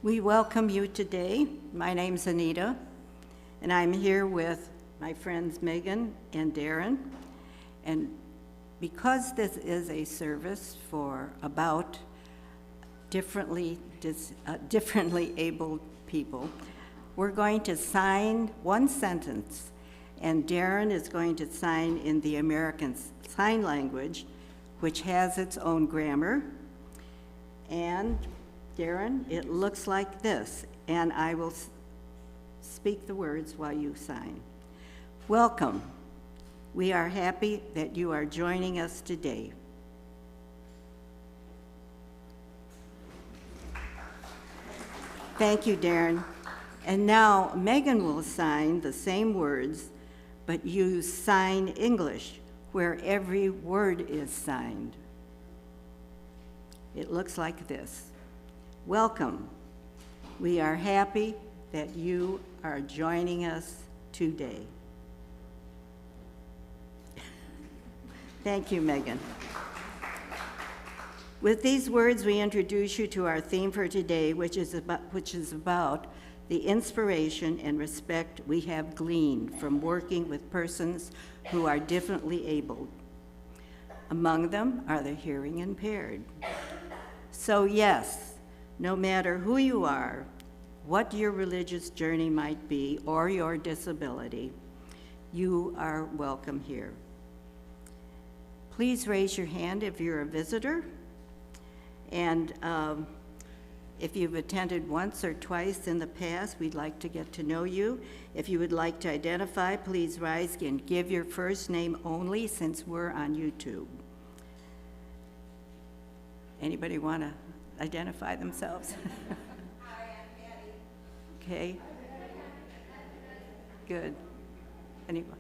We welcome you today. My name's Anita, and I'm here with my friends Megan and Darren. And because this is a service for about differently abled people, we're going to sign one sentence, and Darren is going to sign in the American Sign Language, which has its own grammar. And Darren, it looks like this, and I will speak the words while you sign. Welcome. We are happy that you are joining us today. Thank you, Darren. And now Megan will sign the same words, but use sign English, where every word is signed. It looks like this. Welcome. We are happy that you are joining us today. Thank you, Megan. With these words, we introduce you to our theme for today, which is about the inspiration and respect we have gleaned from working with persons who are differently abled. Among them are the hearing impaired. So yes, no matter who you are, what your religious journey might be, or your disability, you are welcome here. Please raise your hand if you're a visitor, and if you've attended once or twice in the past, we'd like to get to know you. If you would like to identify, please rise and give your first name only, since we're on YouTube. Anybody want to identify themselves? Hi, I'm Patty. Okay. Good. Anyone?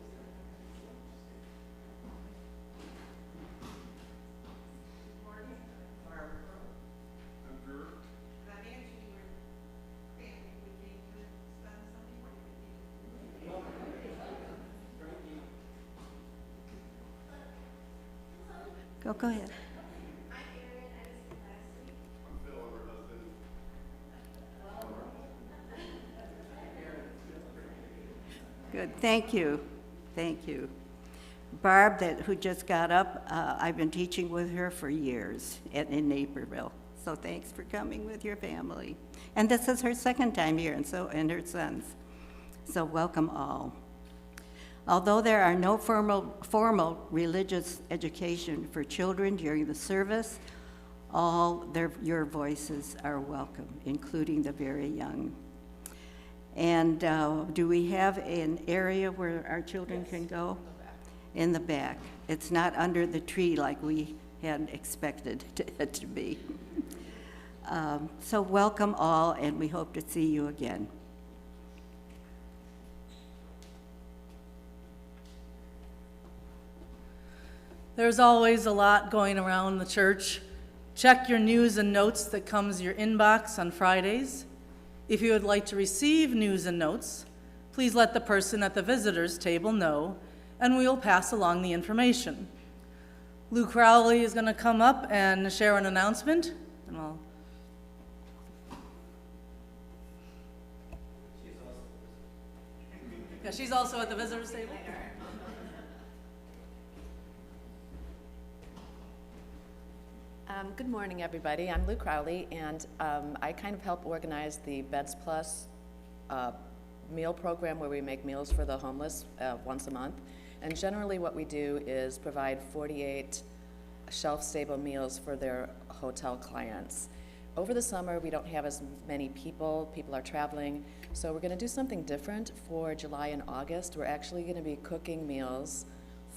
Go ahead. Good, thank you. Barb, who just got up, I've been teaching with her for years in Naperville. So thanks for coming with your family. And this is her second time here, and her son's. So welcome all. Although there are no formal religious education for children during the service, your voices are welcome, including the very young. And do we have an area where our children can go? In the back. It's not under the tree like we had expected it to be. So welcome all, and we hope to see you again. There's always a lot going around the church. Check your news and notes that comes your inbox on Fridays. If you would like to receive news and notes, please let the person at the visitors table know, and we will pass along the information. Lou Crowley is going to come up and share an announcement, and she's also at the visitors table. Good morning, everybody. I'm Lou Crowley, and I kind of help organize the Beds Plus meal program, where we make meals for the homeless once a month. And generally what we do is provide 48 shelf-stable meals for their hotel clients. Over the summer, we don't have as many people. People are traveling, so we're going to do something different for July and August. We're actually going to be cooking meals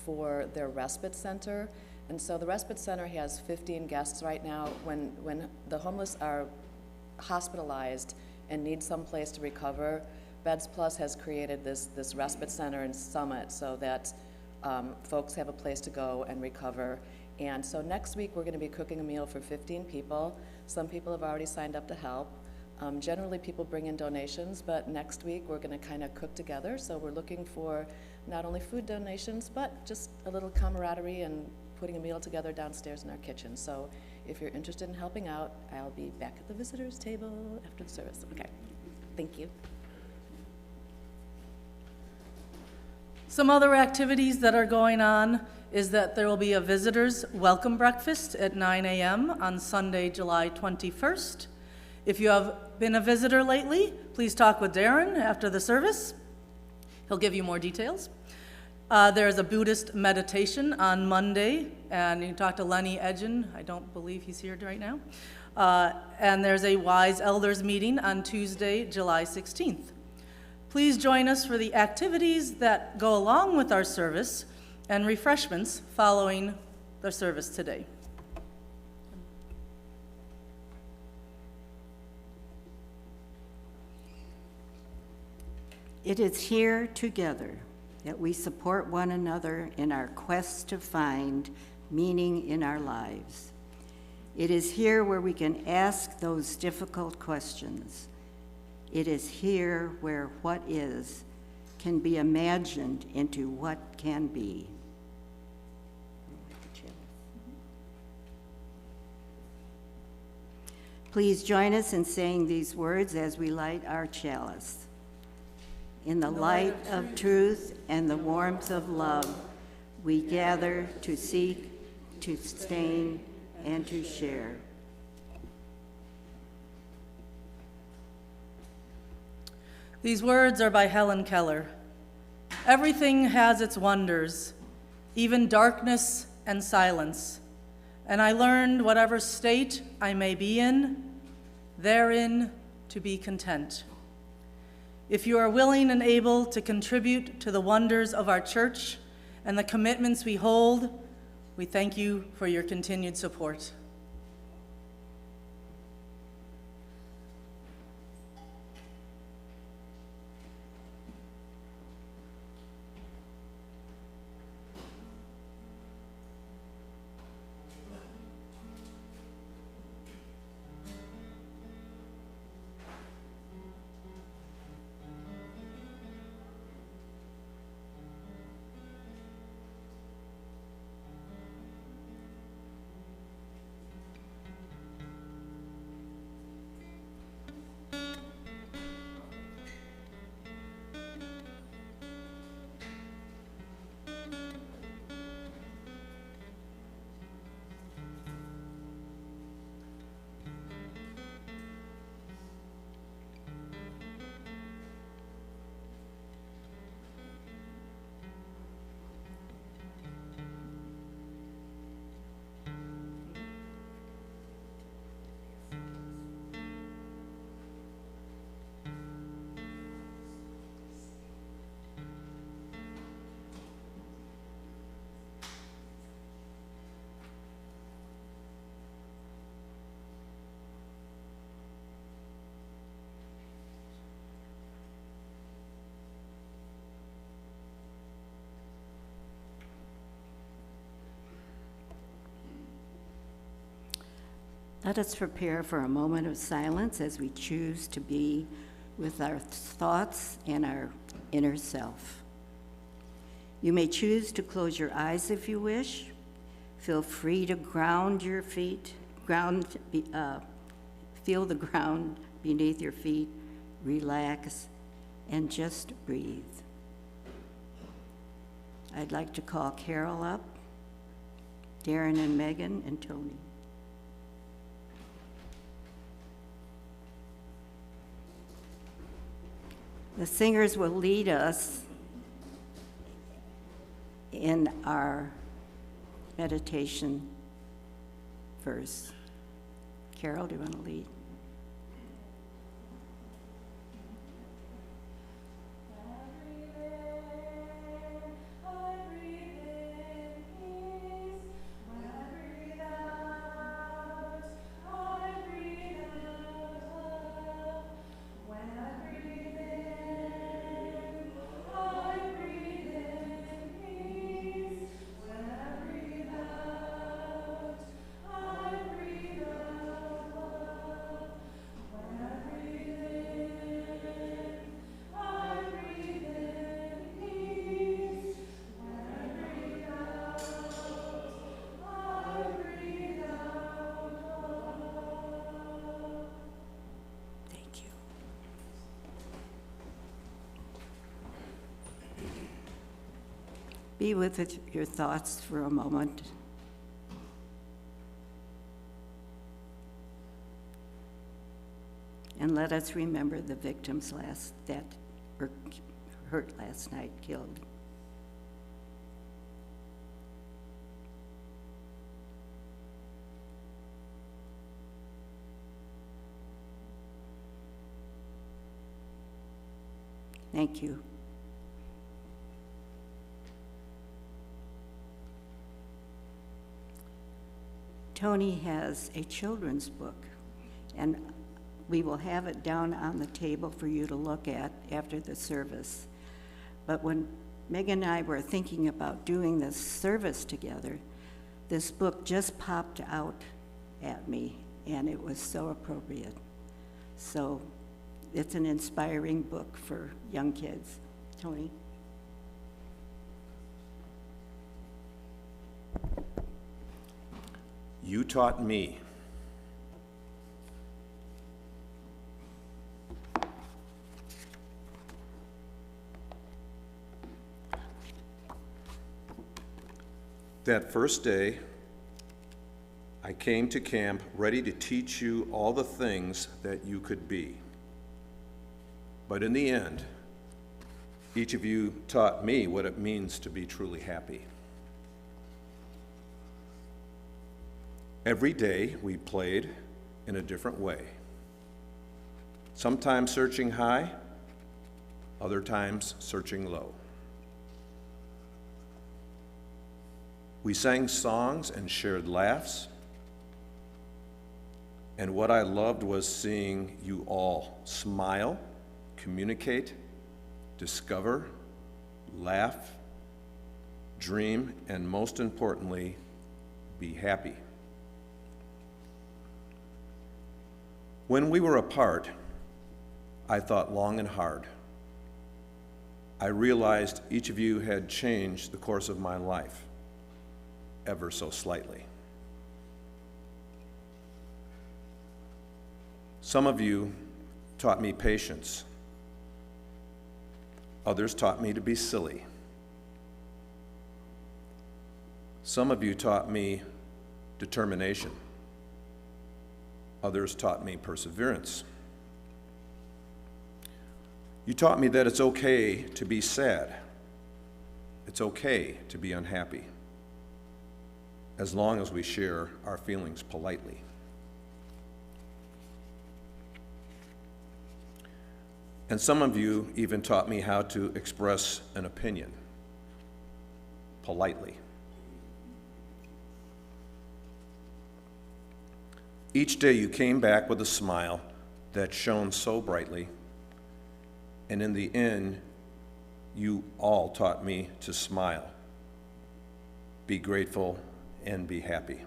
for their respite center. And so the respite center has 15 guests right now. When the homeless are hospitalized and need some place to recover, Beds Plus has created this respite center in Summit so that folks have a place to go and recover. And so next week we're going to be cooking a meal for 15 people. Some people have already signed up to help. Generally people bring in donations, but next week we're going to kind of cook together. So we're looking for not only food donations, but just a little camaraderie and putting a meal together downstairs in our kitchen. So If you're interested in helping out, I'll be back at the visitors table after the service. Okay, thank you. Some other activities that are going on is that there will be a visitors welcome breakfast at 9 a.m. on Sunday, July 21st. If you have been a visitor lately, please talk with Darren after the service. He'll give you more details. There's a Buddhist meditation on Monday, and you can talk to Lenny Edgen. I don't believe he's here right now. And there's a Wise Elders meeting on Tuesday, July 16th. Please join us for the activities that go along with our service and refreshments following the service today. It is here together that we support one another in our quest to find meaning in our lives. It is here where we can ask those difficult questions. It is here where what is can be imagined into what can be. Please join us in saying these words as we light our chalice. In the light of truth and the warmth of love, we gather to seek, to sustain, and to share. These words are by Helen Keller. Everything has its wonders, even darkness and silence. And I learned whatever state I may be in, therein to be content. If you are willing and able to contribute to the wonders of our church and the commitments we hold, we thank you for your continued support. Let us prepare for a moment of silence as we choose to be with our thoughts and our inner self. You may choose to close your eyes if you wish. Feel free to ground your feet, feel the ground beneath your feet, relax, and just breathe. I'd like to call Carol up, Darren and Megan and Tony. The singers will lead us in our meditation verse. Carol, do you want to lead? be with your thoughts for a moment. And let us remember the victims that were hurt last night, killed. Thank you. Tony has a children's book, and we will have it down on the table for you to look at after the service. But when Megan and I were thinking about doing this service together, this book just popped out at me, and it was so appropriate. So it's an inspiring book for young kids. Tony? You taught me. That first day, I came to camp ready to teach you all the things that you could be. But in the end, each of you taught me what it means to be truly happy. Every day we played in a different way. Sometimes searching high, other times searching low. We sang songs and shared laughs. And what I loved was seeing you all smile, communicate, discover, laugh, dream, and most importantly, be happy. When we were apart, I thought long and hard. I realized each of you had changed the course of my life, ever so slightly. Some of you taught me patience. Others taught me to be silly. Some of you taught me determination. Others taught me perseverance. You taught me that it's okay to be sad. It's okay to be unhappy, as long as we share our feelings politely. And some of you even taught me how to express an opinion politely. Each day you came back with a smile that shone so brightly, and in the end, you all taught me to smile, be grateful, and be happy.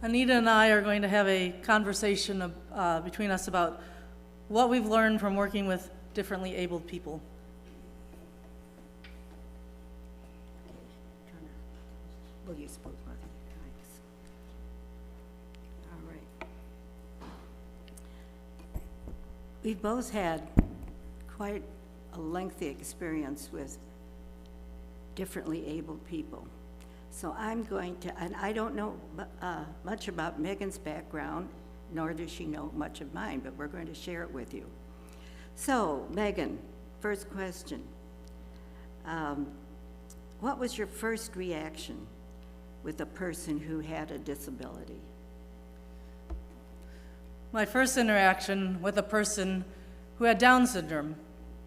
Anita and I are going to have a conversation between us about what we've learned from working with differently abled people. Will you speak with me? Thanks. All right. We've both had quite a lengthy experience with differently abled people. So I'm going to, and I don't know much about Megan's background, nor does she know much of mine, but we're going to share it with you. So, Megan, first question. What was your first reaction with a person who had a disability? My first interaction with a person who had Down syndrome.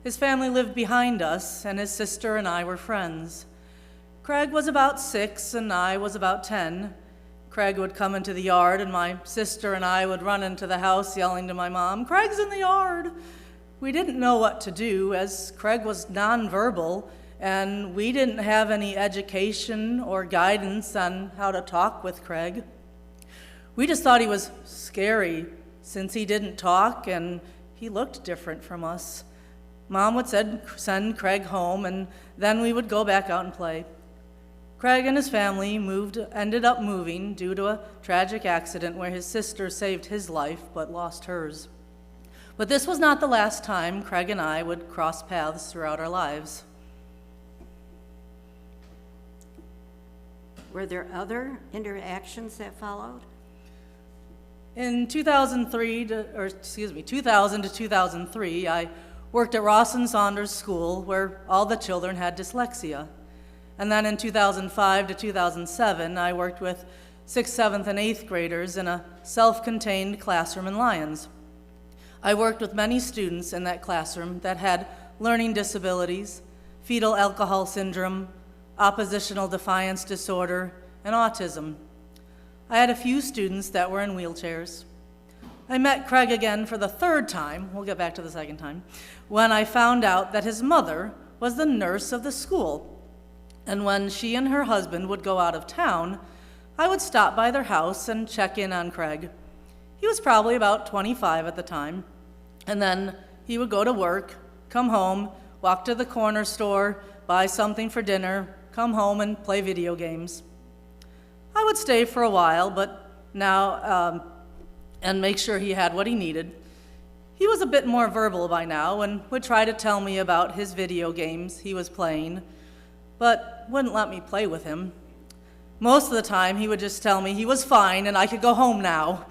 His family lived behind us, and his sister and I were friends. Craig was about 6 and I was about 10. Craig would come into the yard and my sister and I would run into the house yelling to my mom, "Craig's in the yard!" We didn't know what to do as Craig was nonverbal and we didn't have any education or guidance on how to talk with Craig. We just thought he was scary since he didn't talk and he looked different from us. Mom would send Craig home and then we would go back out and play. Craig and his family ended up moving due to a tragic accident where his sister saved his life but lost hers. But this was not the last time Craig and I would cross paths throughout our lives. Were there other interactions that followed? In 2000 to 2003, I worked at Ross and Saunders School where all the children had dyslexia. And then in 2005 to 2007, I worked with 6th, 7th, and 8th graders in a self-contained classroom in Lyons. I worked with many students in that classroom that had learning disabilities, fetal alcohol syndrome, oppositional defiance disorder, and autism. I had a few students that were in wheelchairs. I met Craig again for the third time, we'll get back to the second time, when I found out that his mother was the nurse of the school. And when she and her husband would go out of town, I would stop by their house and check in on Craig. He was probably about 25 at the time, and then he would go to work, come home, walk to the corner store, buy something for dinner, come home and play video games. I would stay for a while, but now, and make sure he had what he needed. He was a bit more verbal by now and would try to tell me about his video games he was playing, but wouldn't let me play with him. Most of the time, he would just tell me he was fine and I could go home now.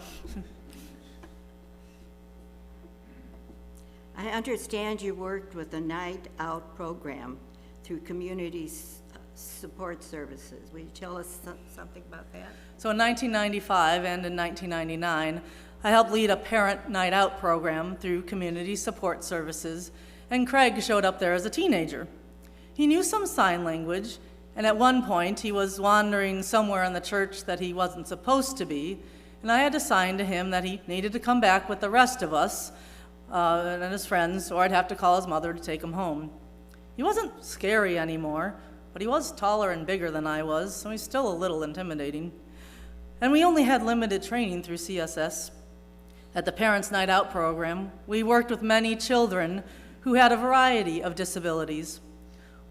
I understand you worked with the Night Out program through community support services. Will you tell us something about that? So in 1995 and in 1999, I helped lead a parent night out program through community support services, and Craig showed up there as a teenager. He knew some sign language, and at one point he was wandering somewhere in the church that he wasn't supposed to be, and I had to sign to him that he needed to come back with the rest of us and his friends, or I'd have to call his mother to take him home. He wasn't scary anymore, but he was taller and bigger than I was, so he's still a little intimidating. And we only had limited training through CSS. At the Parents' Night Out program, we worked with many children who had a variety of disabilities.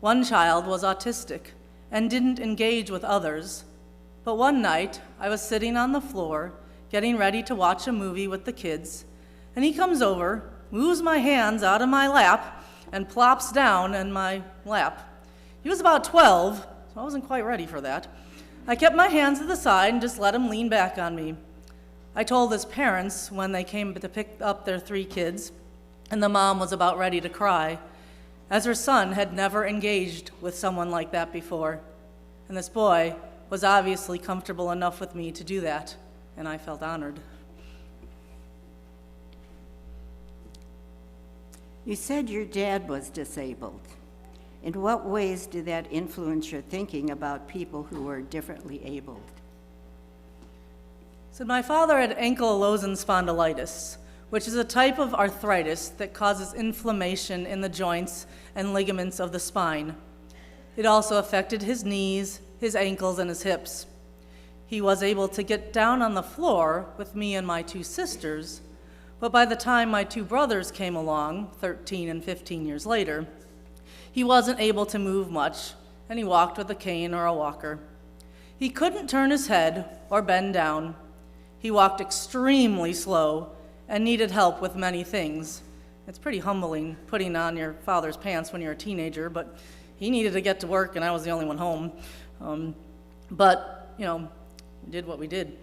One child was autistic and didn't engage with others, but one night I was sitting on the floor getting ready to watch a movie with the kids, and he comes over, moves my hands out of my lap, and plops down in my lap. He was about 12, so I wasn't quite ready for that. I kept my hands to the side and just let him lean back on me. I told his parents when they came to pick up their 3 kids, and the mom was about ready to cry, as her son had never engaged with someone like that before. And this boy was obviously comfortable enough with me to do that, and I felt honored. You said your dad was disabled. In what ways did that influence your thinking about people who were differently abled? So my father had ankylosing spondylitis, which is a type of arthritis that causes inflammation in the joints and ligaments of the spine. It also affected his knees, his ankles, and his hips. He was able to get down on the floor with me and my 2 sisters, but by the time my 2 brothers came along, 13 and 15 years later, he wasn't able to move much, and he walked with a cane or a walker. He couldn't turn his head or bend down. He walked extremely slow and needed help with many things. It's pretty humbling putting on your father's pants when you're a teenager, but he needed to get to work and I was the only one home. But, we did what we did.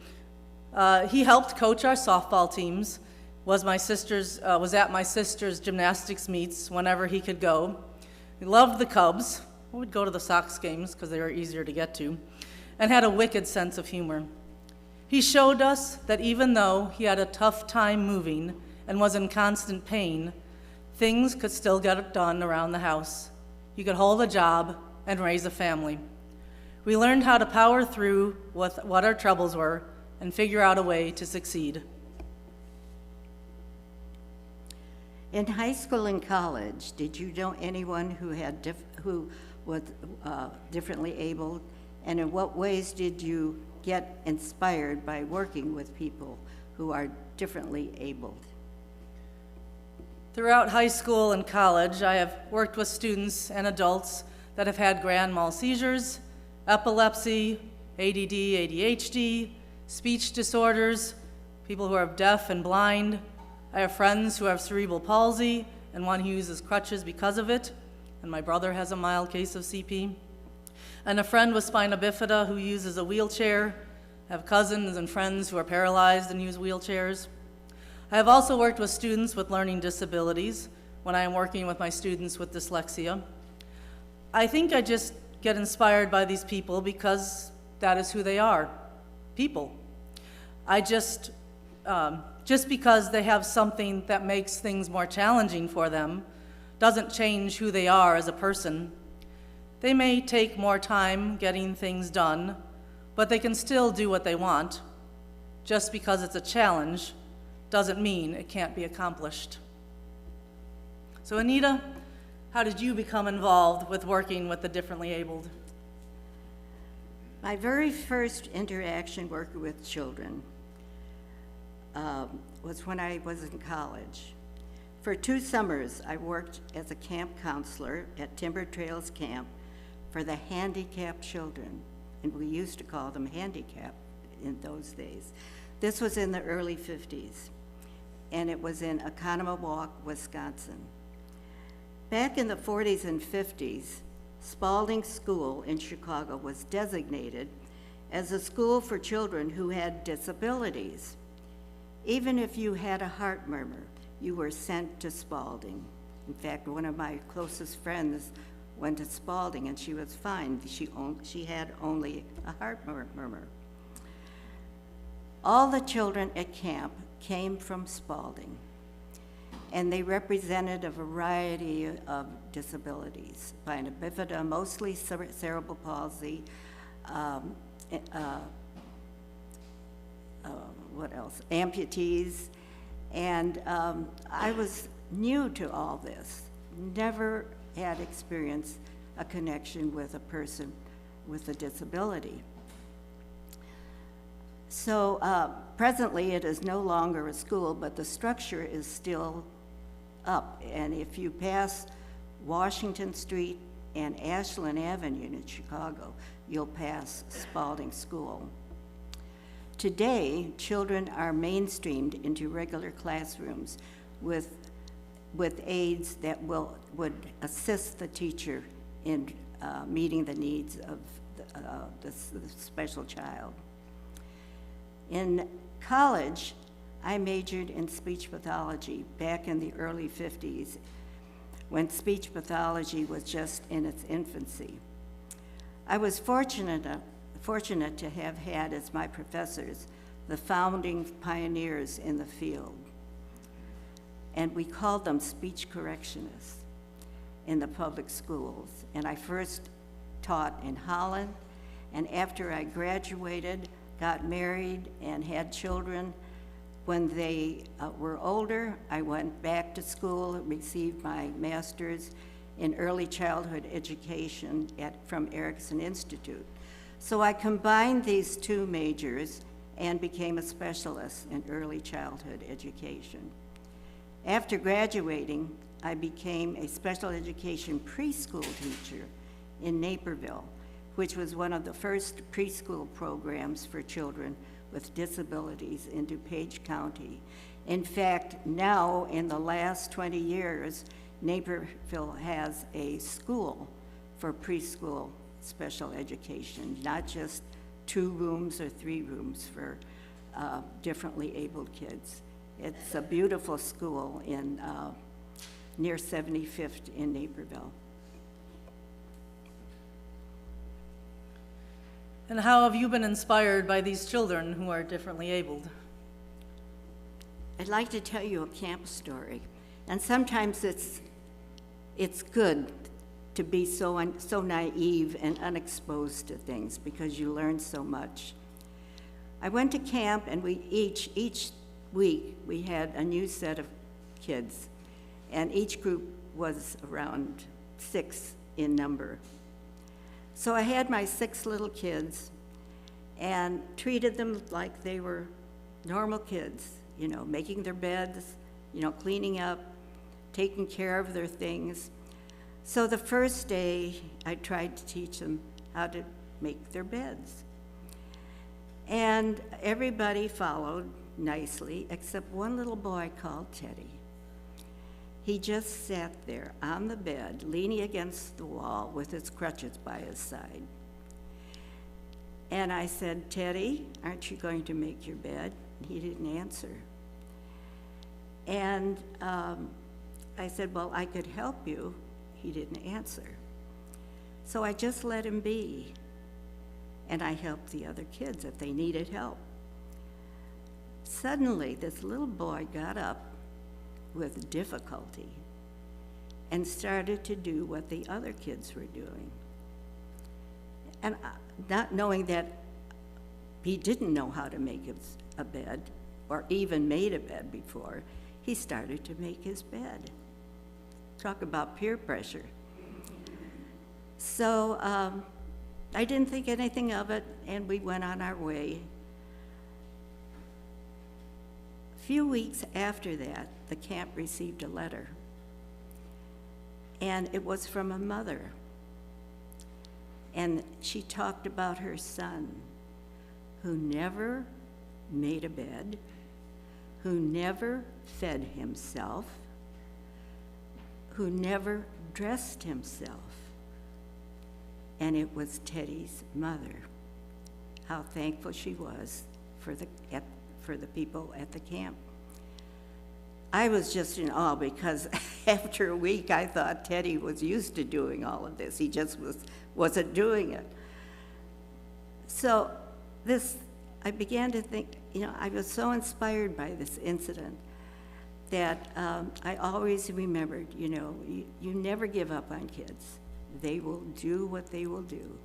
He helped coach our softball teams, was at my sister's gymnastics meets whenever he could go. He loved the Cubs. We would go to the Sox games because they were easier to get to, and had a wicked sense of humor. He showed us that even though he had a tough time moving and was in constant pain, things could still get done around the house. You could hold a job and raise a family. We learned how to power through with what our troubles were and figure out a way to succeed. In high school and college, did you know anyone who was differently abled? And in what ways did you get inspired by working with people who are differently abled? Throughout high school and college, I have worked with students and adults that have had grand mal seizures, epilepsy, ADD, ADHD, speech disorders, people who are deaf and blind. I have friends who have cerebral palsy and one who uses crutches because of it, and my brother has a mild case of CP. And a friend with spina bifida who uses a wheelchair. I have cousins and friends who are paralyzed and use wheelchairs. I have also worked with students with learning disabilities when I am working with my students with dyslexia. I think I just get inspired by these people because that is who they are, people. Just because they have something that makes things more challenging for them doesn't change who they are as a person. They may take more time getting things done, but they can still do what they want. Just because it's a challenge doesn't mean it can't be accomplished. So Anita, how did you become involved with working with the differently abled? My very first interaction working with children was when I was in college. For 2 summers, I worked as a camp counselor at Timber Trails Camp for the handicapped children, and we used to call them handicapped in those days. This was in the early 50s, and it was in Oconomowoc, Wisconsin. Back in the 40s and 50s, Spalding School in Chicago was designated as a school for children who had disabilities. Even if you had a heart murmur, you were sent to Spalding. In fact, one of my closest friends went to Spalding and she was fine. She had only a heart murmur. All the children at camp came from Spalding, and they represented a variety of disabilities. Spina bifida, mostly cerebral palsy, what else? Amputees, and I was new to all this, never had experienced a connection with a person with a disability. So presently it is no longer a school, but the structure is still up. And if you pass Washington Street and Ashland Avenue in Chicago, you'll pass Spalding School. Today, children are mainstreamed into regular classrooms with aides that would assist the teacher in meeting the needs of the special child. In college, I majored in speech pathology back in the early 50s, when speech pathology was just in its infancy. I was fortunate to have had as my professors the founding pioneers in the field, and we called them speech correctionists in the public schools. And I first taught in Holland, and after I graduated, got married and had children, when they were older, I went back to school, received my master's in early childhood education from Erickson Institute. So I combined these 2 majors and became a specialist in early childhood education. After graduating, I became a special education preschool teacher in Naperville, which was one of the first preschool programs for children with disabilities in DuPage County. In fact, now in the last 20 years, Naperville has a school for preschool special education, not just 2 rooms or 3 rooms for differently abled kids. It's a beautiful school in near 75th in Naperville. And how have you been inspired by these children who are differently abled? I'd like to tell you a camp story, and sometimes it's good to be so naive and unexposed to things because you learn so much. I went to camp, and each week we had a new set of kids, and each group was around 6 in number. So I had my 6 little kids and treated them like they were normal kids, making their beds, cleaning up, taking care of their things. So the first day, I tried to teach them how to make their beds. And everybody followed nicely, except one little boy called Teddy. He just sat there on the bed, leaning against the wall with his crutches by his side. And I said, "Teddy, aren't you going to make your bed?" And he didn't answer. And I said, "Well, I could help you." He didn't answer. So I just let him be. And I helped the other kids if they needed help. Suddenly, this little boy got up with difficulty and started to do what the other kids were doing. And not knowing that he didn't know how to make a bed or even made a bed before, he started to make his bed. Talk about peer pressure. So I didn't think anything of it, and we went on our way. A few weeks after that, the camp received a letter, and it was from a mother. And she talked about her son, who never made a bed, who never fed himself, who never dressed himself. And it was Teddy's mother. How thankful she was for the people at the camp. I was just in awe because after a week I thought Teddy was used to doing all of this. He just wasn't doing it. So I began to think, I was so inspired by this incident that I always remembered, you never give up on kids. They will do what they will do,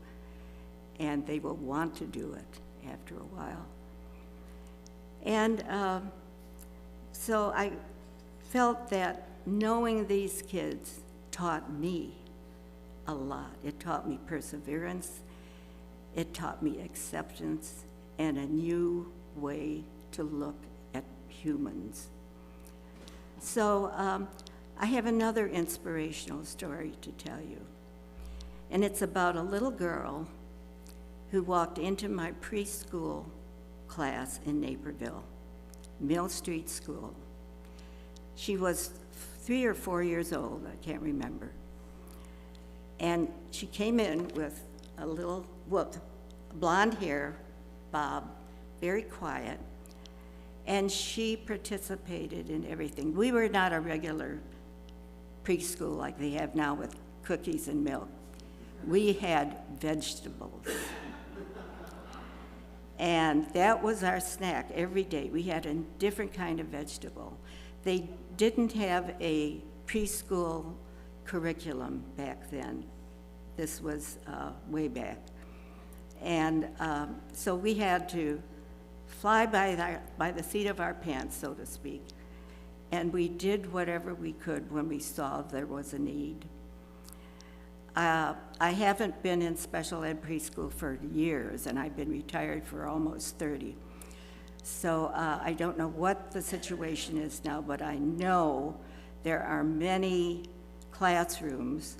and they will want to do it after a while. And so I felt that knowing these kids taught me a lot. It taught me perseverance, it taught me acceptance, and a new way to look at humans. So I have another inspirational story to tell you. And it's about a little girl who walked into my preschool class in Naperville, Mill Street School. She was 3 or 4 years old, I can't remember. And she came in with a little blonde hair, bob, very quiet, and she participated in everything. We were not a regular preschool like they have now with cookies and milk. We had vegetables. And that was our snack every day. We had a different kind of vegetable. They didn't have a preschool curriculum back then. This was way back. And so we had to fly by the seat of our pants, so to speak. And we did whatever we could when we saw there was a need. I haven't been in special ed preschool for years, and I've been retired for almost 30. So I don't know what the situation is now, but I know there are many classrooms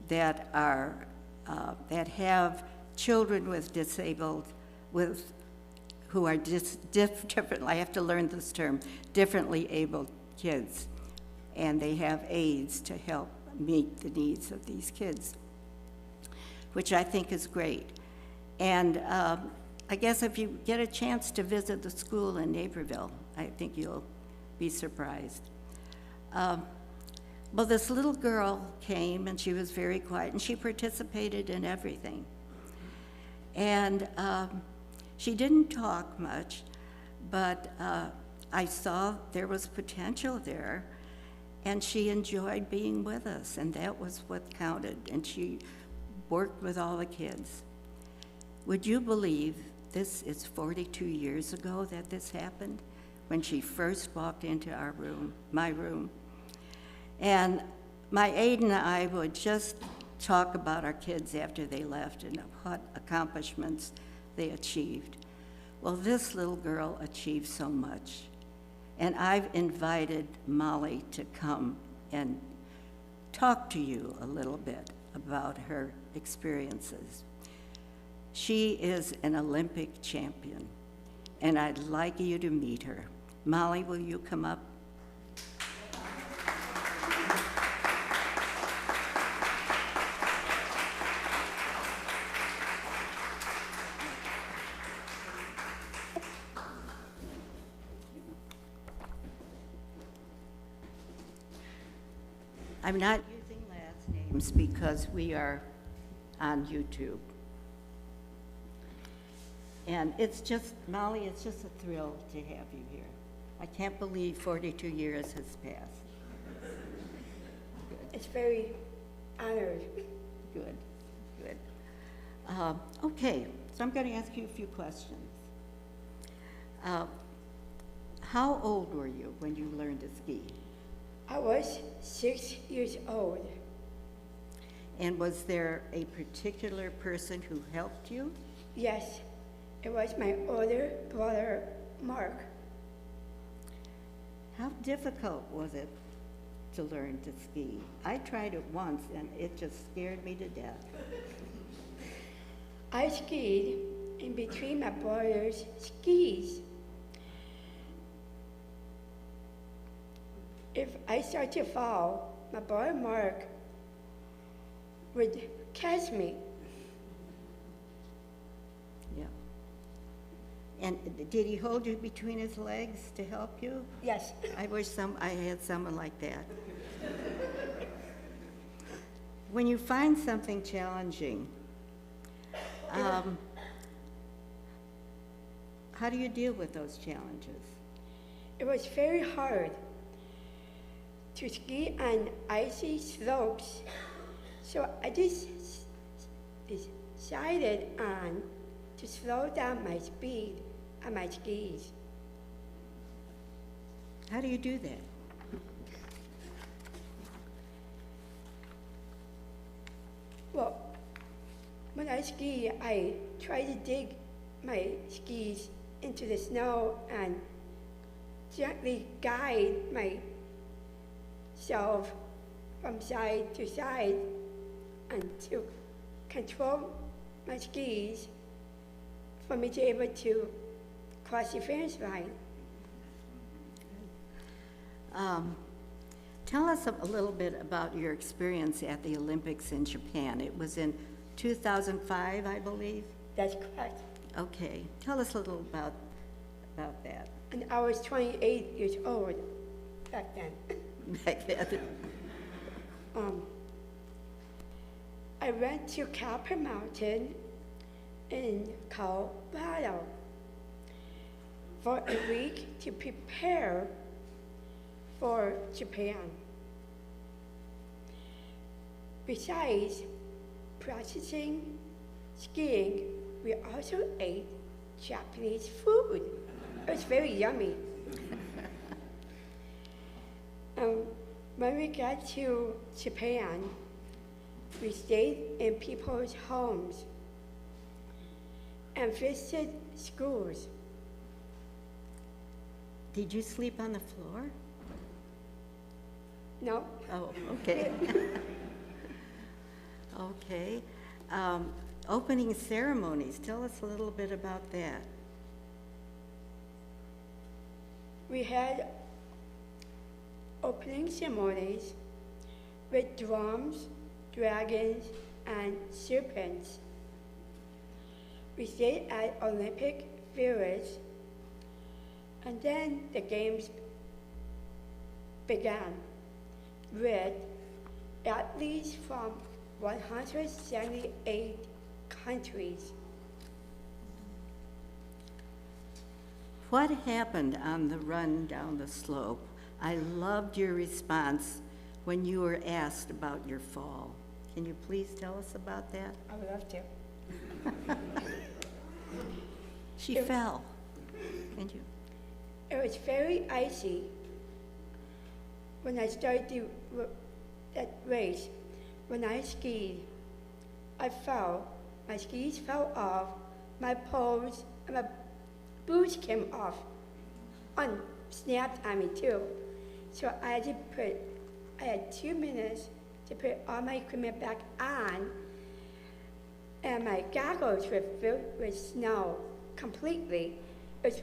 that have children who are different, I have to learn this term, differently abled kids, and they have aides to help meet the needs of these kids, which I think is great. And I guess if you get a chance to visit the school in Naperville, I think you'll be surprised. Well, this little girl came, and she was very quiet, and she participated in everything. And she didn't talk much, but I saw there was potential there, and she enjoyed being with us, and that was what counted, and she worked with all the kids. Would you believe this is 42 years ago that this happened, when she first walked into my room? And my aide and I would just talk about our kids after they left and what accomplishments they achieved. Well, this little girl achieved so much. And I've invited Molly to come and talk to you a little bit about her experiences. She is an Olympic champion, and I'd like you to meet her. Molly, will you come up? I'm not using last names because we are on YouTube. And it's just, Molly, it's just a thrill to have you here. I can't believe 42 years has passed. It's very honored. Good, good. Okay, so I'm going to ask you a few questions. How old were you when you learned to ski? I was 6 years old. And was there a particular person who helped you? Yes, it was my older brother, Mark. How difficult was it to learn to ski? I tried it once and it just scared me to death. I skied in between my brother's skis. If I start to fall, my brother Mark would catch me. Yeah. And did he hold you between his legs to help you? Yes, I wish I had someone like that. When you find something challenging, how do you deal with those challenges? it was very hard to ski on icy slopes, so I just decided on to slow down my speed on my skis. How do you do that? Well, when I ski, I try to dig my skis into the snow and gently guide myself from side to side and to control my skis for me to be able to cross the finish line. Tell us a little bit about your experience at the Olympics in Japan. It was in 2005, I believe. That's correct. Okay, tell us a little about that. And I was 28 years old back then. Back then. I went to Copper Mountain in Colorado for a week to prepare for Japan. Besides practicing skiing, we also ate Japanese food. It was very yummy. When we got to Japan, we stayed in people's homes and visited schools. Did you sleep on the floor? No, Oh, okay. Okay. Opening ceremonies, tell us a little bit about that. we had opening ceremonies with drums, dragons, and serpents. We stayed at Olympic Village, and then the games began with athletes from 178 countries. What happened on the run down the slope? I loved your response when you were asked about your fall. Can you please tell us about that? I would love to. She fell. And you? It was very icy when I started that race. When I skied, I fell. My skis fell off, my poles and my boots came off, snapped on me too. So I had 2 minutes to put all my equipment back on and my goggles were filled with snow completely. It was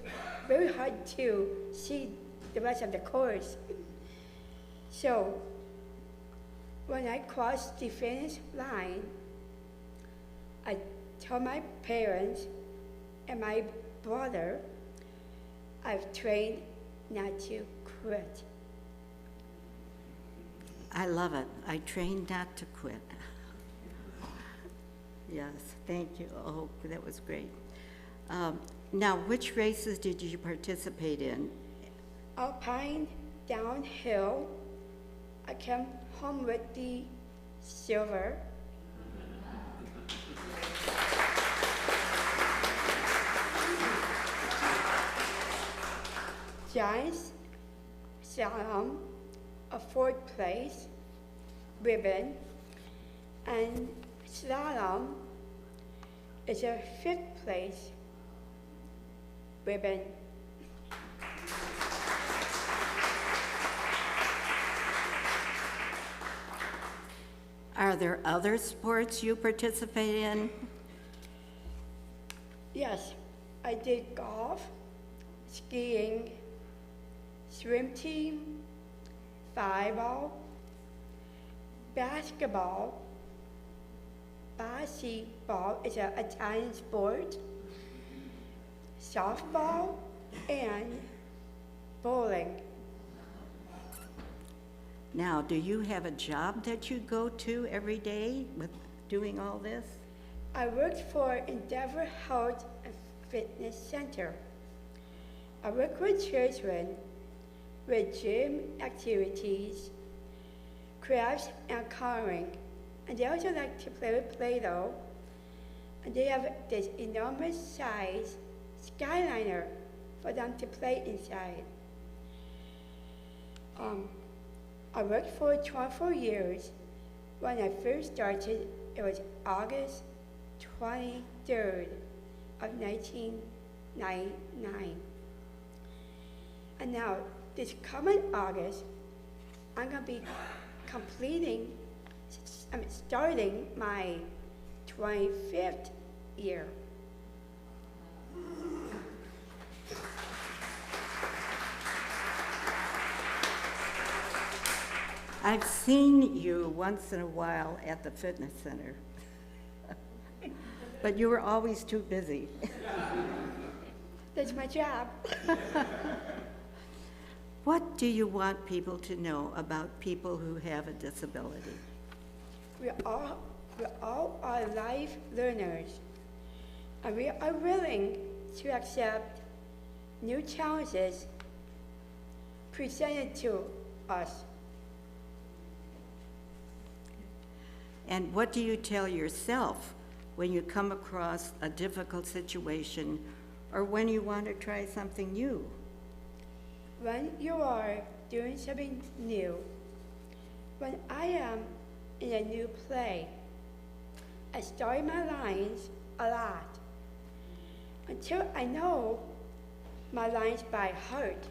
very hard to see the rest of the course. So when I crossed the finish line, I told my parents and my brother I've trained not to quit. I love it. I trained not to quit. Yes, thank you. Oh, that was great. Now, which races did you participate in? Alpine, downhill. I came home with the silver. Giants slalom, a fourth place ribbon, and slalom is a fifth place ribbon. Are there other sports you participate in? Yes, I did golf, skiing, swim team, volleyball, basketball, basketball is an Italian sport, softball, and bowling. Now, do you have a job that you go to every day with doing all this? I worked for Endeavor Health and Fitness Center. I work with children with gym activities, crafts and coloring, and they also like to play with Play-Doh. And they have this enormous size Skyliner for them to play inside. I worked for 24 years. When I first started, it was August 23rd of 1999. And now, this coming August, I'm gonna be starting my 25th year. I've seen you once in a while at the fitness center, but you were always too busy. That's my job. What do you want people to know about people who have a disability? We all are life learners, and we are willing to accept new challenges presented to us. And what do you tell yourself when you come across a difficult situation or when you want to try something new? When you are doing something new, when I am in a new play, I study my lines a lot until I know my lines by heart.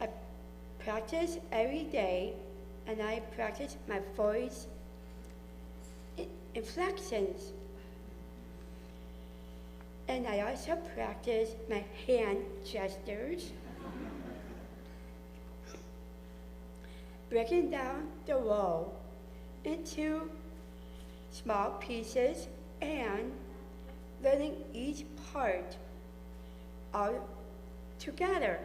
I practice every day, and I practice my voice inflections. And I also practice my hand gestures, breaking down the role into small pieces and learning each part all together.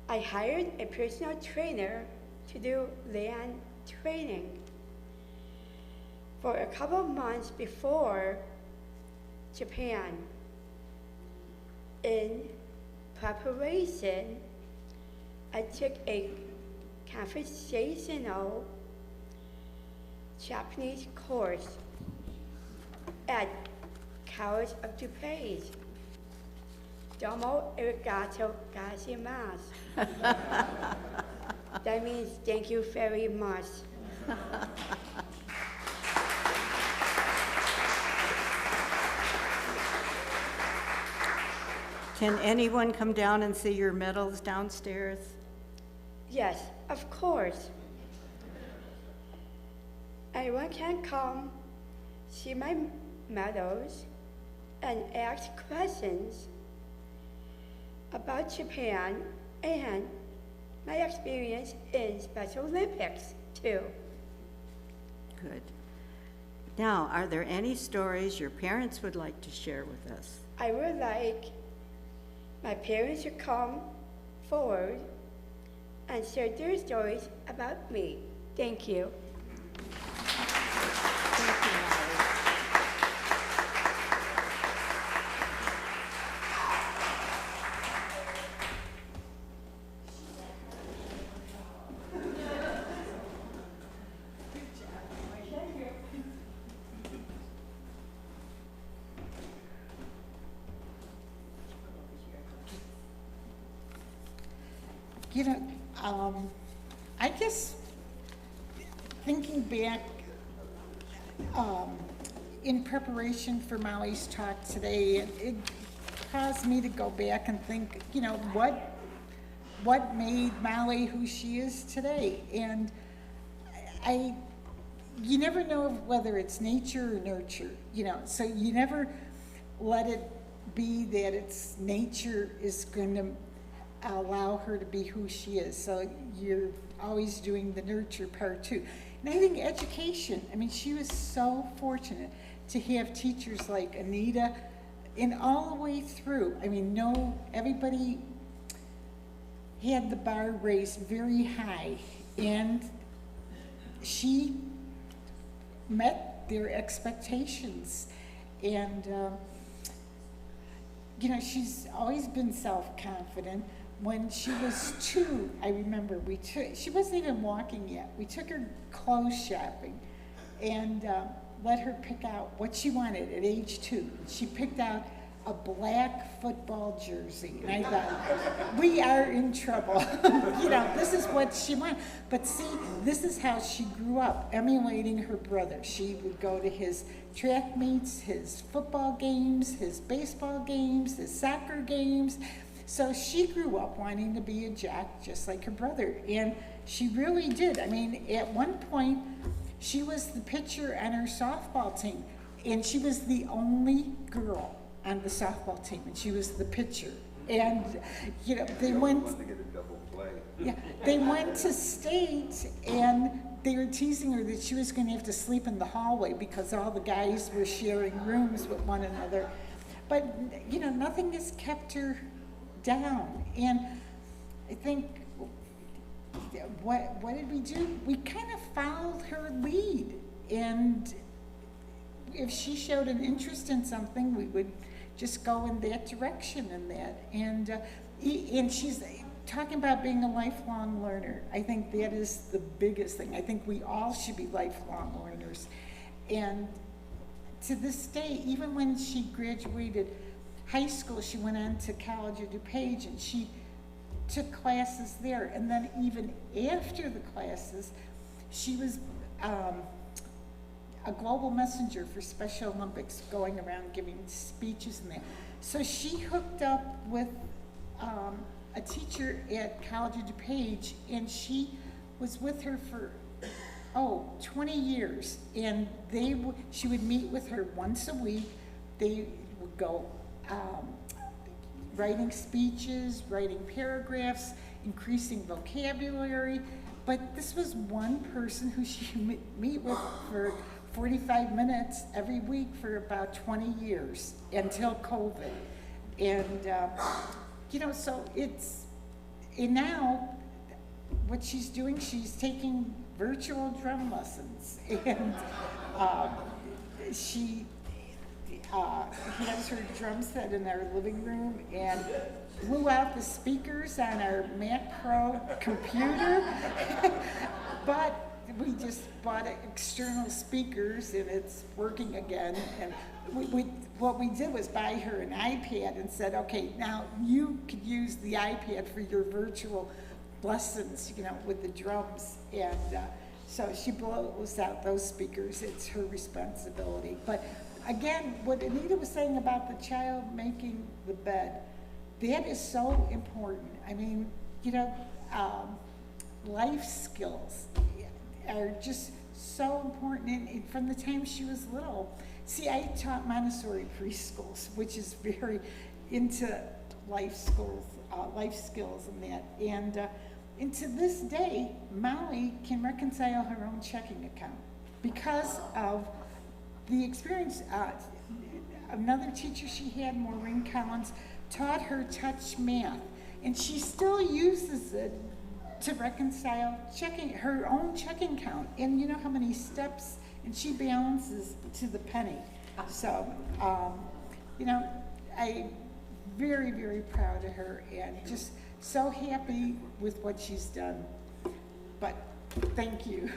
I hired a personal trainer to do land training for a couple of months before Japan. In preparation, I took a conversational Japanese course at College of DuPage. Domo arigato gozaimasu. That means thank you very much. Can anyone come down and see your medals downstairs? Yes, of course. anyone can come see my medals and ask questions about Japan and my experience in Special Olympics too. Good. Now, are there any stories your parents would like to share with us? I would like my parents to come forward and share their stories about me. Thank you. Thank you, Molly. You know, I guess thinking back in preparation for Molly's talk today, it caused me to go back and think, you know, what made Molly who she is today? And you never know whether it's nature or nurture, you know, so you never let it be that it's nature is going to allow her to be who she is. So you're always doing the nurture part too. And I think education, I mean, she was so fortunate to have teachers like Anita and all the way through. I mean, everybody had the bar raised very high, and she met their expectations. And, you know, she's always been self-confident. When she was 2, I remember she wasn't even walking yet. We took her clothes shopping and let her pick out what she wanted at age 2. She picked out a black football jersey. And I thought, we are in trouble. You know, this is what she wanted. But see, this is how she grew up, emulating her brother. She would go to his track meets, his football games, his baseball games, his soccer games. So she grew up wanting to be a jock just like her brother, and she really did. I mean, at one point, she was the pitcher on her softball team, and she was the only girl on the softball team, and she was the pitcher. And, you know, they went to state, and they were teasing her that she was going to have to sleep in the hallway because all the guys were sharing rooms with one another. But, you know, nothing has kept her down. And I think, what did we do? We kind of followed her lead. And if she showed an interest in something, we would just go in that direction and that. And she's talking about being a lifelong learner. I think that is the biggest thing. I think we all should be lifelong learners. And to this day, even when she graduated high school, she went on to College of DuPage and she took classes there. And then even after the classes, she was a global messenger for Special Olympics, going around giving speeches and that. So she hooked up with a teacher at College of DuPage, and she was with her for 20 years. And she would meet with her once a week. They would go writing speeches, writing paragraphs, increasing vocabulary. But this was one person who she would meet with for 45 minutes every week for about 20 years until COVID. And, you know, so and now what she's doing, she's taking virtual drum lessons. And she has her drum set in our living room and blew out the speakers on our Mac Pro computer. But we just bought external speakers and it's working again. And what we did was buy her an iPad and said, okay, now you could use the iPad for your virtual lessons, you know, with the drums. And so she blows out those speakers. It's her responsibility. But again, what Anita was saying about the child making the bed, that is so important. I mean, you know, life skills are just so important, and from the time she was little. See, I taught Montessori preschools, which is very into life skills and that. And to this day, Molly can reconcile her own checking account because of the experience. Another teacher she had, Maureen Collins, taught her touch math, and she still uses it to reconcile her own checking account. And you know how many steps, and she balances to the penny. So, you know, I'm very, very proud of her and just so happy with what she's done. But thank you.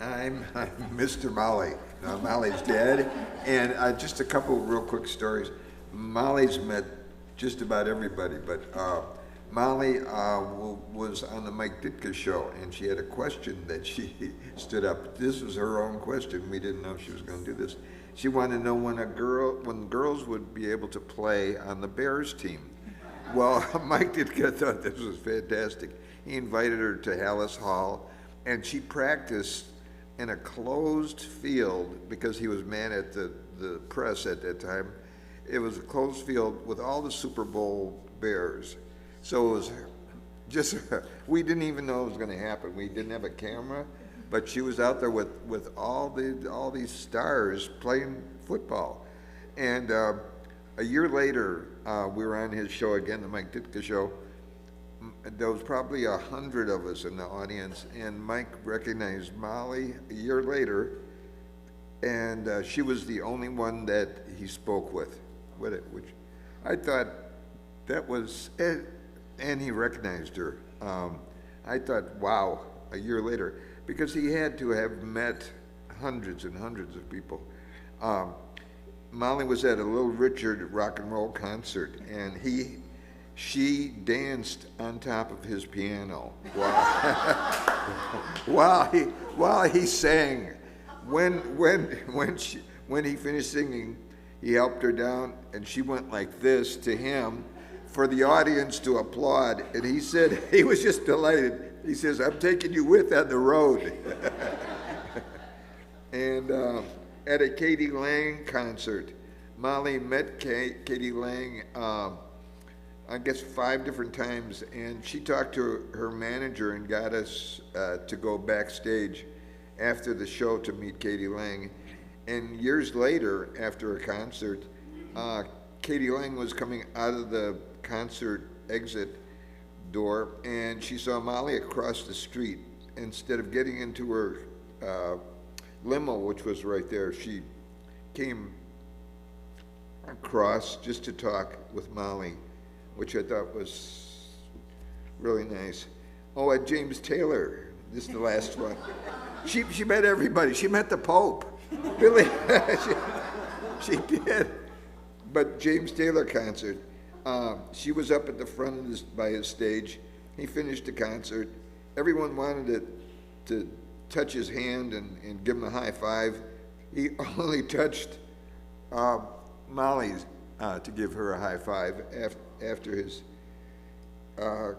I'm Mr. Molly. Molly's dead. And just a couple real quick stories. Molly's met just about everybody, but Molly was on the Mike Ditka show, and she had a question that she stood up. This was her own question. We didn't know she was going to do this. She wanted to know when girls would be able to play on the Bears team. Well, Mike Ditka thought this was fantastic. He invited her to Hallis Hall, and she practiced in a closed field because he was man at the press at that time. It was a closed field with all the Super Bowl Bears. So it was just, we didn't even know it was going to happen. We didn't have a camera, but she was out there with all these stars playing football. And a year later, we were on his show again, the Mike Ditka show. There was probably 100 of us in the audience, and Mike recognized Molly a year later, and she was the only one that he spoke with it, which I thought that was, and he recognized her. I thought, wow, a year later, because he had to have met hundreds and hundreds of people. Molly was at a Little Richard rock and roll concert, and she danced on top of his piano while he sang. When he finished singing, he helped her down, and she went like this to him for the audience to applaud. And he said he was just delighted. He says, "I'm taking you with on the road." And at a Katie Lang concert, Molly met Katie Lang. I guess 5 different times, and she talked to her manager and got us to go backstage after the show to meet Katie Lang. And years later, after a concert, Katie Lang was coming out of the concert exit door, and she saw Molly across the street. Instead of getting into her limo, which was right there, she came across just to talk with Molly, which I thought was really nice. Oh, at James Taylor, this is the last one. She met everybody. She met the Pope. Really, she did. But James Taylor concert, she was up at the front by his stage. He finished the concert. Everyone wanted to touch his hand and give him a high five. He only touched Molly's to give her a high five after his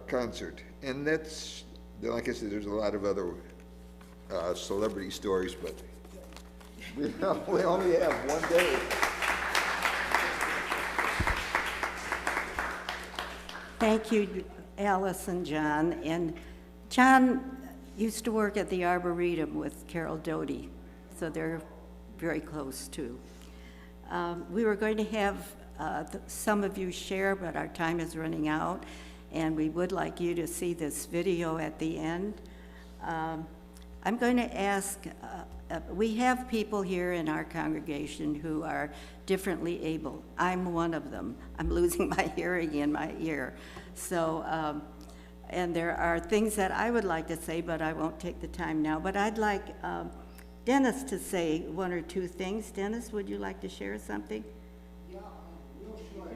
concert. And that's, like I said, there's a lot of other celebrity stories, but we only have one day. Thank you, Alice and John. And John used to work at the Arboretum with Carol Doty, so they're very close too. We were going to have some of you share, but our time is running out, and we would like you to see this video at the end. I'm going to ask, we have people here in our congregation who are differently able. I'm one of them. I'm losing my hearing in my ear. So, and there are things that I would like to say, but I won't take the time now. But I'd like Dennis to say 1 or 2 things. Dennis, would you like to share something? Yeah, real short.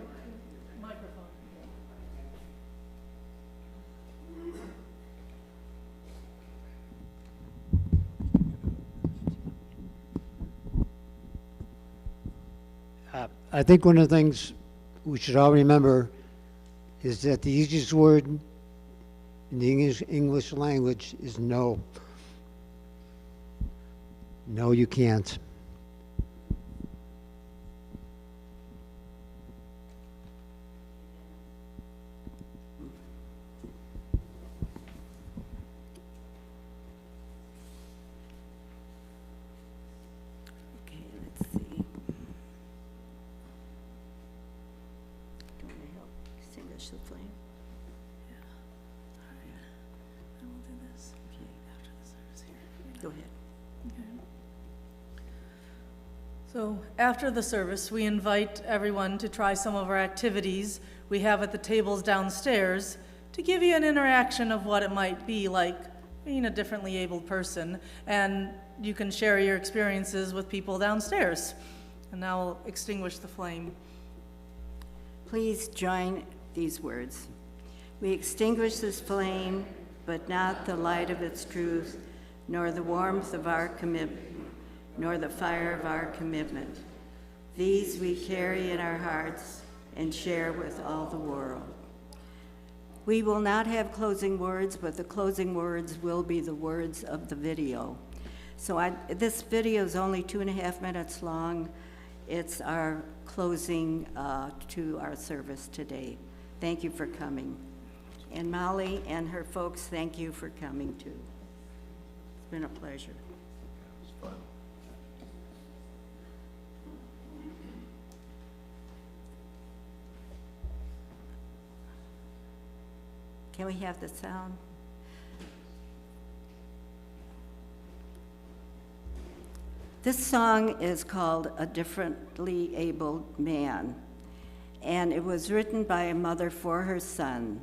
Microphone. I think one of the things we should all remember is that the easiest word in the English language is no. No, you can't. Okay, let's see. Do you want to help extinguish the flame? And we'll do this after the service here. Go ahead. So after the service, we invite everyone to try some of our activities we have at the tables downstairs to give you an interaction of what it might be like being a differently abled person, and you can share your experiences with people downstairs. And now I'll extinguish the flame. Please join these words. We extinguish this flame, but not the light of its truth, nor the warmth of our commitment, nor the fire of our commitment. These we carry in our hearts and share with all the world. We will not have closing words, but the closing words will be the words of the video. So this video is only 2.5 minutes long. It's our closing to our service today. Thank you for coming. And Molly and her folks, thank you for coming too. It's been a pleasure. It was fun. Can we have the sound? This song is called A Differently Abled Man, and it was written by a mother for her son.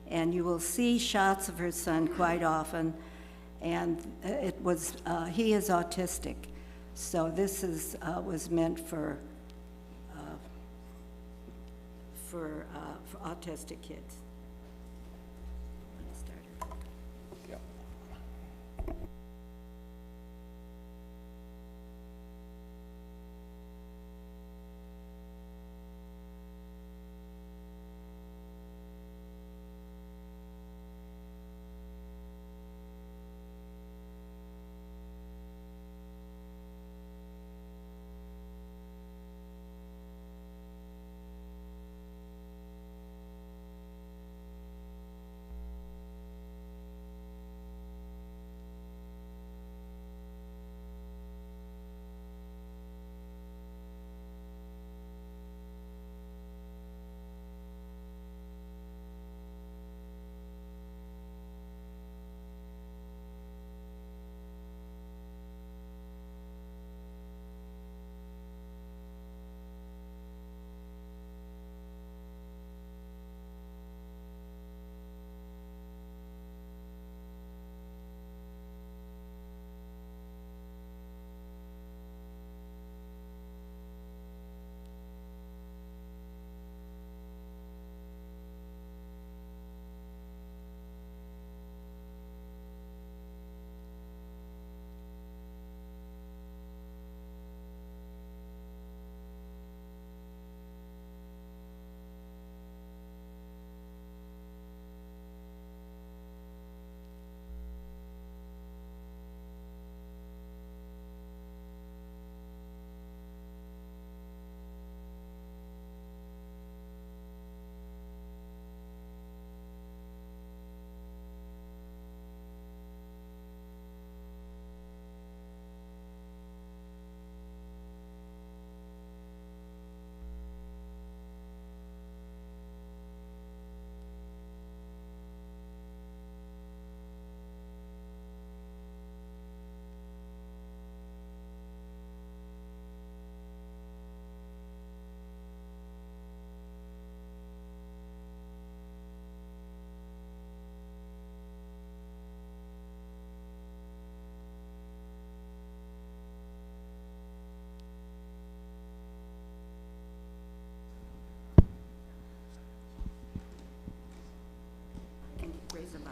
And you will see shots of her son quite often, and he is autistic. So this was meant for autistic kids.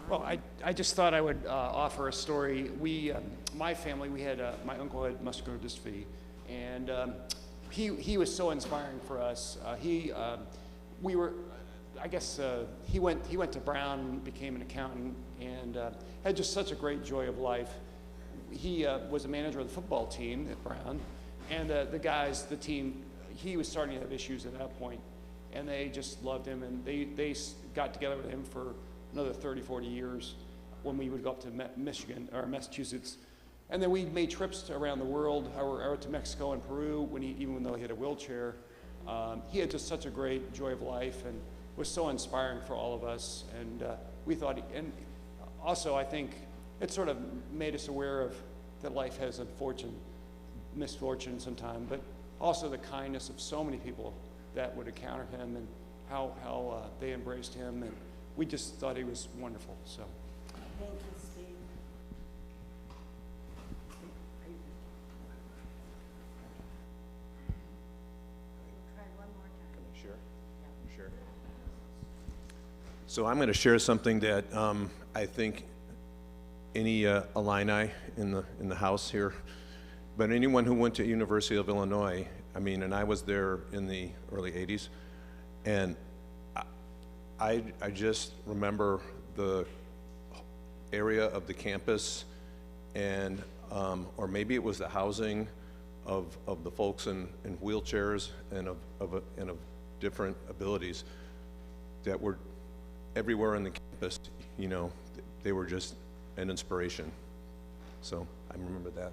Well, I just thought I would offer a story. My family, my uncle had muscular dystrophy, and he was so inspiring for us. I guess he went to Brown, became an accountant, and had just such a great joy of life. He was a manager of the football team at Brown, and the team, he was starting to have issues at that point, and they just loved him, and they got together with him for another 30, 40 years when we would go up to Michigan or Massachusetts. And then we made trips around the world, out to Mexico and Peru, even though he had a wheelchair. He had just such a great joy of life and was so inspiring for all of us. And we thought, and also I think it sort of made us aware of that life has misfortune sometime, but also the kindness of so many people that would encounter him and how they embraced him. And we just thought he was wonderful. So. Thank you, Steve. Try one more time. Sure. So I'm going to share something that I think any Illini in the house here, but anyone who went to University of Illinois, and I was there in the early 80s, and I just remember the area of the campus, and or maybe it was the housing of the folks in wheelchairs and of different abilities that were everywhere on the campus. They were just an inspiration. So I remember that.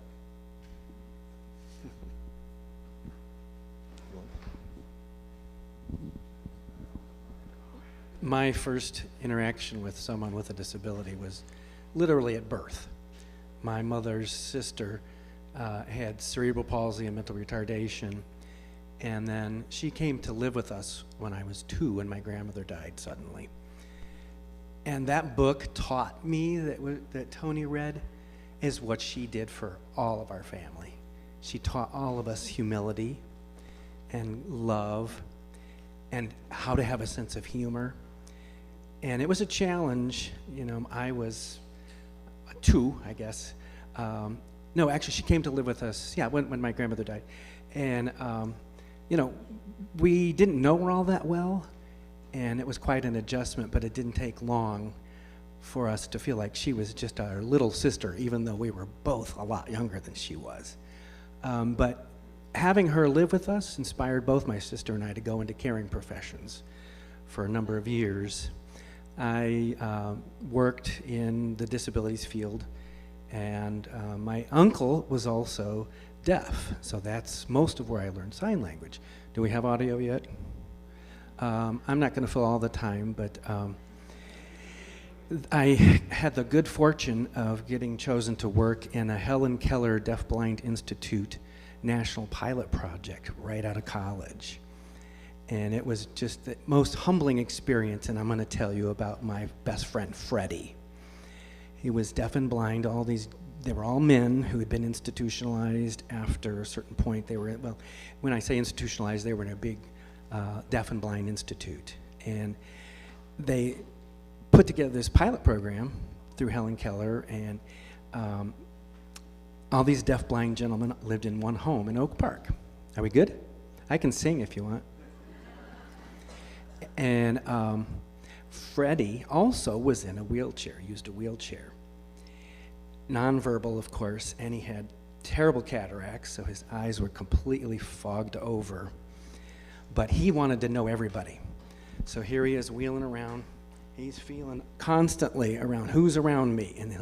My first interaction with someone with a disability was literally at birth. My mother's sister had cerebral palsy and mental retardation, and then she came to live with us when I was 2 when my grandmother died suddenly. And that book taught me that Tony read is what she did for all of our family. She taught all of us humility and love and how to have a sense of humor. And it was a challenge. I was 2, I guess. No, actually, she came to live with us, when my grandmother died. And, we didn't know her all that well, and it was quite an adjustment, but it didn't take long for us to feel like she was just our little sister, even though we were both a lot younger than she was. But having her live with us inspired both my sister and I to go into caring professions for a number of years. I worked in the disabilities field, and my uncle was also deaf, so that's most of where I learned sign language. Do we have audio yet? I'm not going to fill all the time, but I had the good fortune of getting chosen to work in a Helen Keller Deafblind Institute national pilot project right out of college. And it was just the most humbling experience, and I'm going to tell you about my best friend, Freddie. He was deaf and blind. They were all men who had been institutionalized after a certain point. When I say institutionalized, they were in a big deaf and blind institute. And they put together this pilot program through Helen Keller, and all these deaf-blind gentlemen lived in one home in Oak Park. Are we good? I can sing if you want. And Freddie also was in a wheelchair, used a wheelchair. Nonverbal, of course, and he had terrible cataracts, so his eyes were completely fogged over. But he wanted to know everybody. So here he is wheeling around. He's feeling constantly around, who's around me? And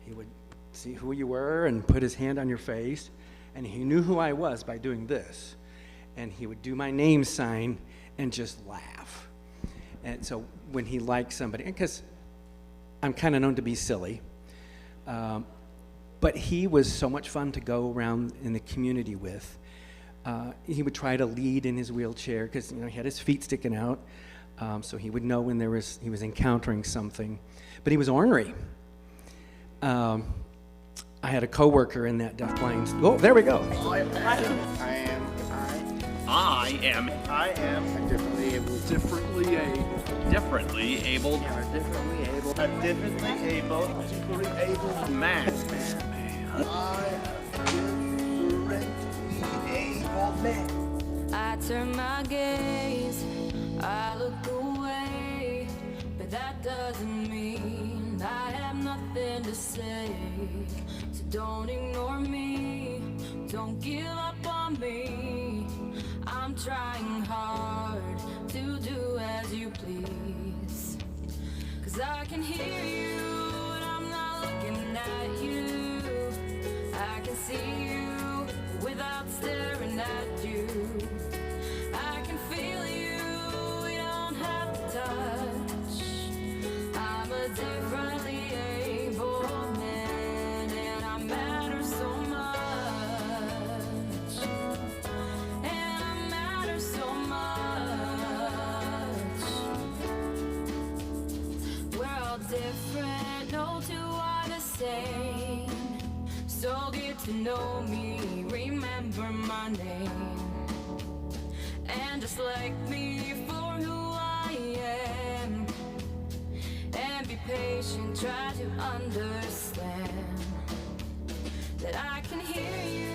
he would see who you were and put his hand on your face. And he knew who I was by doing this. And he would do my name sign and just laugh. And so when he liked somebody, because I'm kind of known to be silly, but he was so much fun to go around in the community with. He would try to lead in his wheelchair because he had his feet sticking out, so he would know when he was encountering something. But he was ornery. I had a coworker in that deafblind. Oh, there we go. I am differently able man. I turn my gaze, I look away. that doesn't mean I have nothing to say. So don't ignore me, don't give up on me. I'm trying hard to do as you please. 'Cause I can hear you when I'm not looking at you. I can see you without staring at you. I can feel you, we don't have to touch. I'm a differently able man, and I matter so much. And I matter so much. We're all different, no two are the same. So get to know me, remember my name. And just like me for who I am. And be patient, try to understand that I can hear you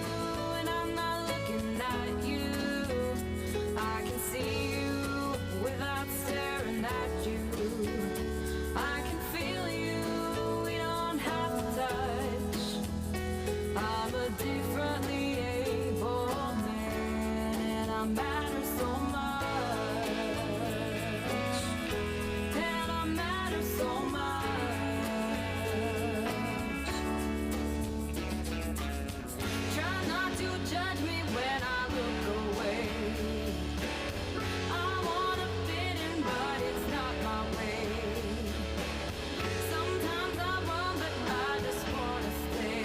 when I'm not looking at you. I can see you without staring at you. I can feel you, we don't have to touch. I'm a differently able man, and I matter so much. And I matter so much. Try not to judge me when I look away. I wanna fit in, but it's not my way. Sometimes I run, but I just wanna stay.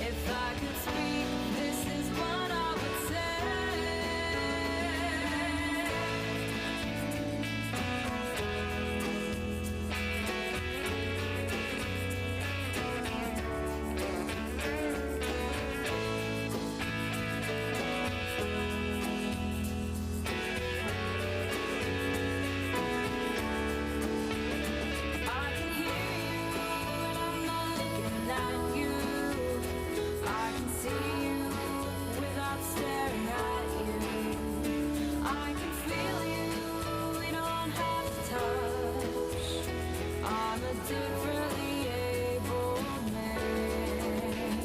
If I could speak, this is what I would say. I can hear you when I'm not looking at you. I can see you without staring at you. I can feel you, we don't have to touch. I'm a differently able man.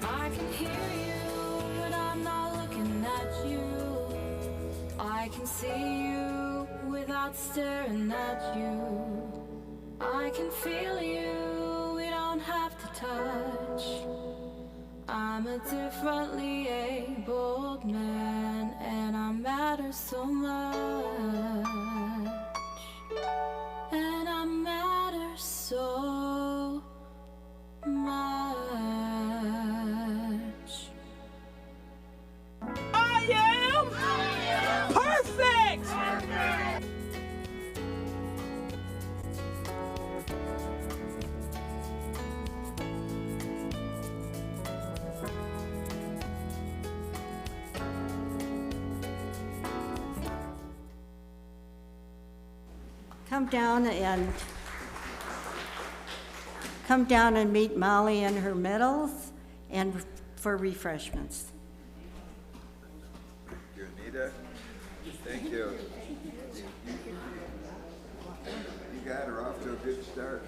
I can hear you when I'm not looking at you. I can see you without staring at you. I can feel you, we don't have to touch. I'm a differently abled man, and I matter so much. And I matter so much. I am perfect. Come down and meet Molly and her medals and for refreshments. Thank you, Anita. Thank you. You got her off to a good start.